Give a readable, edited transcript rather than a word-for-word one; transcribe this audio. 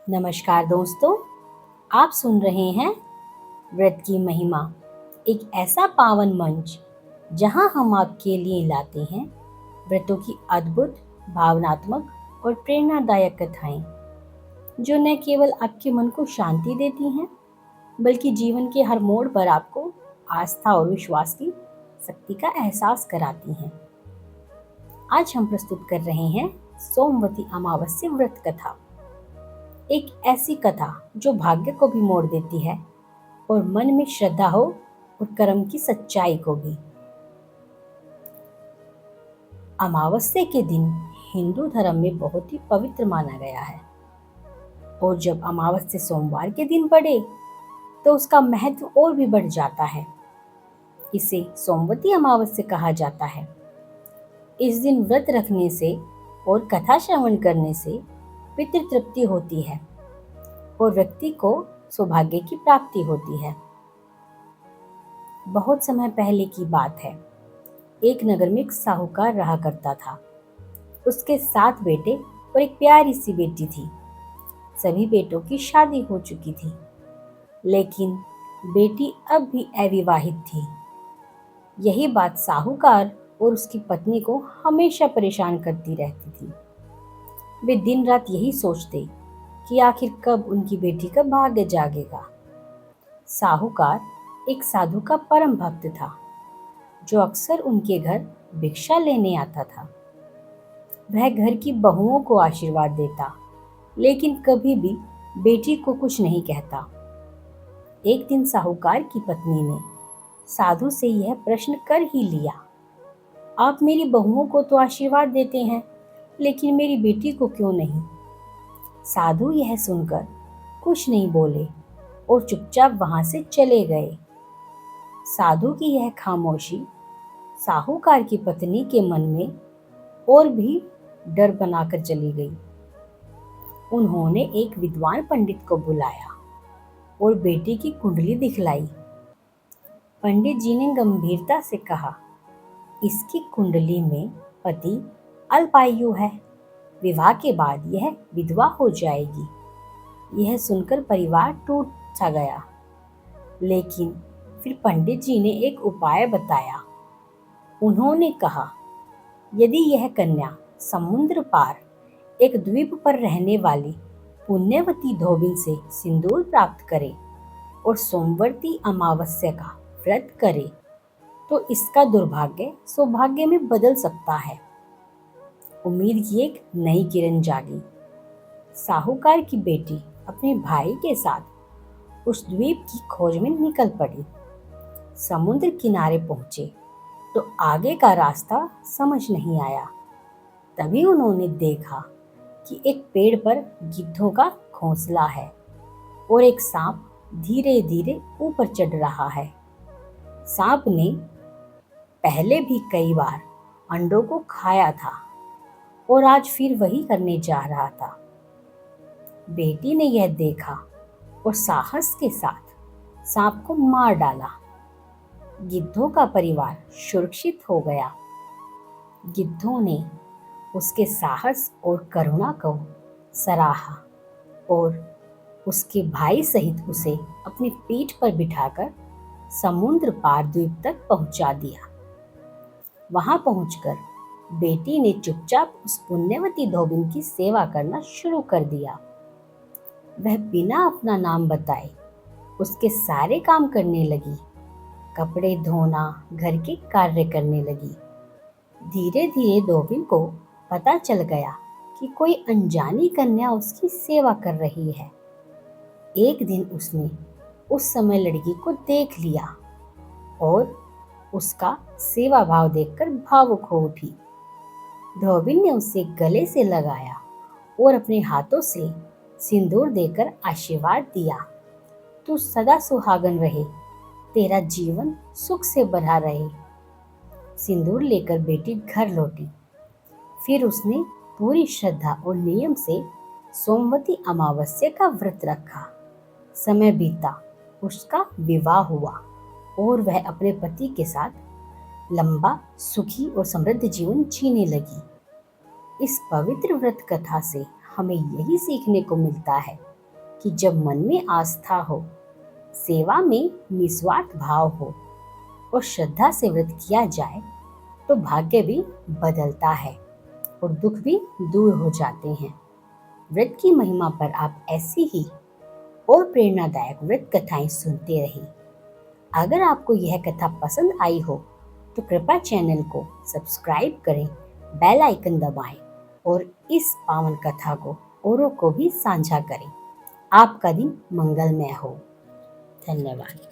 नमस्कार दोस्तों, आप सुन रहे हैं व्रत की महिमा, एक ऐसा पावन मंच जहां हम आपके लिए लाते हैं व्रतों की अद्भुत, भावनात्मक और प्रेरणादायक कथाएं, जो न केवल आपके मन को शांति देती हैं, बल्कि जीवन के हर मोड़ पर आपको आस्था और विश्वास की शक्ति का एहसास कराती हैं। आज हम प्रस्तुत कर रहे हैं सोमवती अमावस्या व्रत कथा, एक ऐसी कथा जो भाग्य को भी मोड़ देती है और मन में श्रद्धा हो और कर्म की सच्चाई को भी। अमावस्या के दिन हिंदू धर्म में बहुत ही पवित्र माना गया है और जब अमावस्या सोमवार के दिन पड़े तो उसका महत्व और भी बढ़ जाता है। इसे सोमवती अमावस्या कहा जाता है। इस दिन व्रत रखने से और कथा श्रवण करने से पितृ तृप्ति होती है और व्यक्ति को सौभाग्य की प्राप्ति होती है। बहुत समय पहले की बात है। एक नगर में एक साहूकार रहा करता था। उसके 7 बेटे और एक प्यारी सी बेटी थी। सभी बेटों की शादी हो चुकी थी, लेकिन बेटी अब भी अविवाहित थी। यही बात साहूकार और उसकी पत्नी को हमेशा परेशान करती रहती थी। वे दिन रात यही सोचते कि आखिर कब उनकी बेटी का भाग्य जागेगा। साहूकार एक साधु का परम भक्त था, जो अक्सर उनके घर भिक्षा लेने आता था। वह घर की बहुओं को आशीर्वाद देता, लेकिन कभी भी बेटी को कुछ नहीं कहता। एक दिन साहूकार की पत्नी ने साधु से यह प्रश्न कर ही लिया, आप मेरी बहुओं को तो आशीर्वाद देते हैं, लेकिन मेरी बेटी को क्यों नहीं? साधु यह सुनकर कुछ नहीं बोले और चुपचाप वहां से चले गए। साधु की यह खामोशी साहूकार की पत्नी के मन में और भी डर बनाकर चली गई। उन्होंने एक विद्वान पंडित को बुलाया और बेटी की कुंडली दिखलाई। पंडित जी ने गंभीरता से कहा, इसकी कुंडली में पति अल्पायु है, विवाह के बाद यह विधवा हो जाएगी। यह सुनकर परिवार टूट सा गया, लेकिन फिर पंडित जी ने एक उपाय बताया। उन्होंने कहा, यदि यह कन्या समुद्र पार एक द्वीप पर रहने वाली पुण्यवती धोबिन से सिंदूर प्राप्त करे और सोमवती अमावस्या का व्रत करे, तो इसका दुर्भाग्य सौभाग्य में बदल सकता है। उम्मीद की एक नई किरण जागी। साहूकार की बेटी अपने भाई के साथ उस द्वीप की खोज में निकल पड़ी। समुद्र किनारे पहुंचे तो आगे का रास्ता समझ नहीं आया। तभी उन्होंने देखा कि एक पेड़ पर गिद्धों का घोंसला है और एक सांप धीरे धीरे ऊपर चढ़ रहा है। सांप ने पहले भी कई बार अंडों को खाया था और आज फिर वही करने जा रहा था। बेटी ने यह देखा और साहस के साथ सांप को मार डाला। गिद्धों का परिवार सुरक्षित हो गया। गिद्धों ने उसके साहस और करुणा को सराहा और उसके भाई सहित उसे अपनी पीठ पर बिठाकर समुद्र पार द्वीप तक पहुंचा दिया। वहां पहुंचकर बेटी ने चुपचाप उस पुण्यवती धोबिन की सेवा करना शुरू कर दिया। वह बिना अपना नाम बताए उसके सारे काम करने लगी, कपड़े धोना, घर के कार्य करने लगी। धीरे धीरे धोबिन को पता चल गया कि कोई अनजानी कन्या उसकी सेवा कर रही है। एक दिन उसने उस समय लड़की को देख लिया और उसका सेवा भाव देखकर भावुक हो उठी। धोबिन ने उसे गले से लगाया और अपने हाथों से सिंदूर देकर आशीर्वाद दिया, तू सदा सुहागन रहे, तेरा जीवन सुख से भरा रहे। सिंदूर लेकर बेटी घर लौटी। फिर उसने पूरी श्रद्धा और नियम से सोमवती अमावस्या का व्रत रखा। समय बीता, उसका विवाह हुआ और वह अपने पति के साथ लंबा, सुखी और समृद्ध जीवन जीने लगी। इस पवित्र व्रत कथा से हमें यही सीखने को मिलता है कि जब मन में आस्था हो, सेवा में निस्वार्थ भाव हो और श्रद्धा से व्रत किया जाए तो भाग्य भी बदलता है और दुख भी दूर हो जाते हैं। व्रत की महिमा पर आप ऐसी ही और प्रेरणादायक व्रत कथाएं सुनते रहिए। अगर आपको यह कथा पसंद आई हो तो कृपया चैनल को सब्सक्राइब करें, बेल आइकन दबाएं और इस पावन कथा को औरों को भी साझा करें। आपका दिन मंगलमय हो। धन्यवाद।